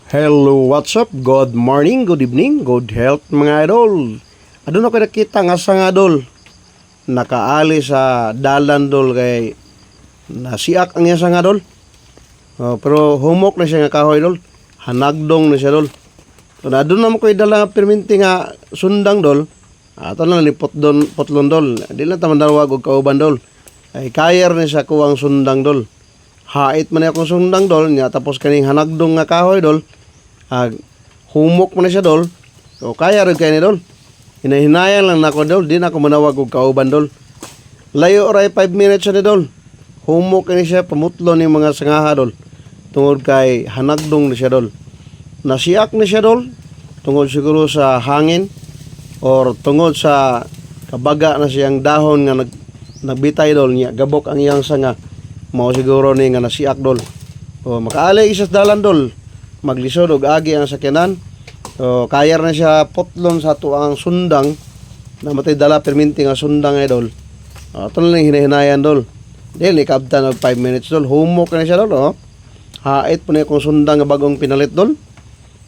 Hello, what's up? Good morning, good evening, good health mga idol. Adun ako nakita nga sa nga idol. Nakaali sa dalan dol kay nasiak ang iya sa nga idol. Pero humok na siya nga kahoy dol. Hanagdong na siya dol. So na adun naman ko idala perminti nga sundang dol. Ato lang lipot don potlon dol. Di lang taman dalawag og kauban dol. Ay kayer ni sa kuwang sundang dol. Hait man akong sundang dol nya tapos kaning hanagdong nga kahoy dol. Humok mo na siya dol. So kaya rin kayo ni dol. Hinahinayan lang na ako dol. Di na ako manawag og kauban dol. Layo oray 5 minutes siya ni dol. Humok ni siya pamutlo ni mga sangaha dol. Tungod kay hanagdong na siya dol. Nasiak na siya dol. Tungod siguro sa hangin or tungod sa kabaga na siyang dahon nga nagbitay dol niya. Gabok ang iyang sanga. Mao siguro ni nga nasiak dol. O makaalay isas dalan dol. Maglisod og agi ang sakyanan. So kayar na siya potlon sa tuang sundang na matay dala perminti nga sundang idol. Ito lang hinahinayan dol. Dili kabtan og 5 minutes dol. Humok na siya dol oh. Hait po na kung sundang nga bagong pinalit dol.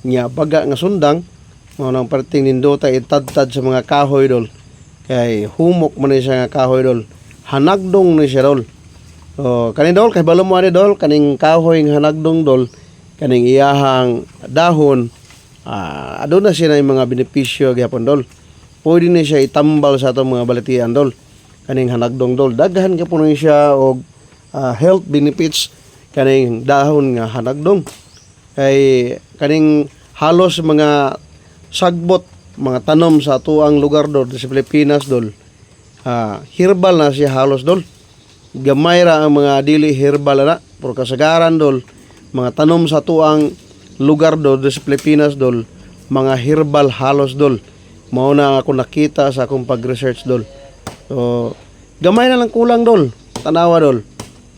Nya baga nga sundang mo nang parting nindota itadtad sa mga kahoy dol. Kay humok man siya nga kahoy dol. Hanagdong na siya dol. So kanin dol kay balo mo ani dol kaning kahoy nga hanagdong dol. Kaning iyahang dahon aduna siya na yung mga benepisyo gyapon dol. Pwede na siya itambal sa atong mga balatian dol. Kaning hanagdong dol daghan gyapon siya og health benefits kaning dahon nga hanagdong. Kay kaning halos mga sagbot mga tanom sa tuang lugar dol sa Pilipinas dol. Herbal na siya halos dol. Gamay ra ang mga dili herbal na pero kasagaran dol mga tanom sa tuang lugar dol sa Pilipinas dol, mga herbal halos dol. Mao na ako nakita sa akong pag-research dol. So, gamay na lang kulang dol. Tanawa dol.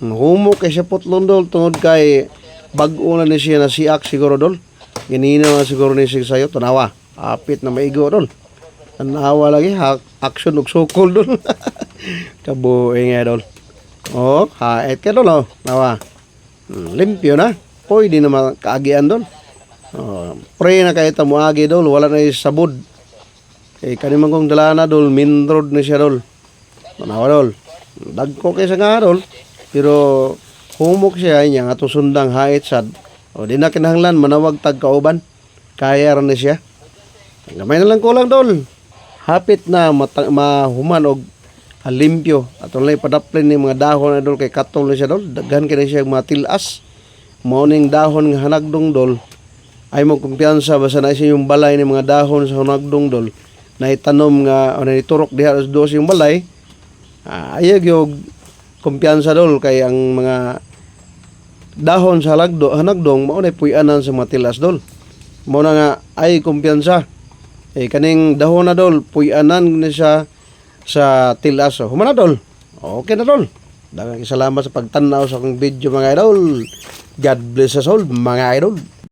Humok kay siya potlon dol tungod kay bag-o na ni siya na siak siguro dol. Ginino na siguro ni siya sayo. Tanawa. Apit na maigo dol. Tanawa lagi. Action og sukol dol. Kabuhi nga dol. Oh, hait ka dol oh. Tanawa. Limpyo na. Pwede na makaagian doon. Pray na kahit mo agi doon. Wala na yung sabod. Kaya kanimang kong dala na doon. Main road na siya doon. Manawa doon. Dagko kayo sa nga doon. Pero humok siya. Yang ato sundang hait sad. O di na kinahanglan. Manawag tag kauban. Kaya rin na siya. Gamay na lang kulang doon. Hapit na mahuman og limpyo. At lang ipadaplin ni mga dahon na doon. Kay katong na siya doon. Daghan ka na siya mga tilas. Morning dahon nga hanagdong dol ay mo kumpiyansa basta na siya yung balay ni mga dahon sa hanagdong dol na itanom nga o na iturok diha sa dos yung balay ayag yung kumpiyansa dol kay ang mga dahon sa hanagdong mao na puy-anan sa mga tilas dol mo na nga ay kumpiyansa kaning dahon na dol puy-anan na siya sa tilas so humana dol okay na dol. Daghang salamat sa pagtanaw sa akong video mga idol. God bless us all mga idol.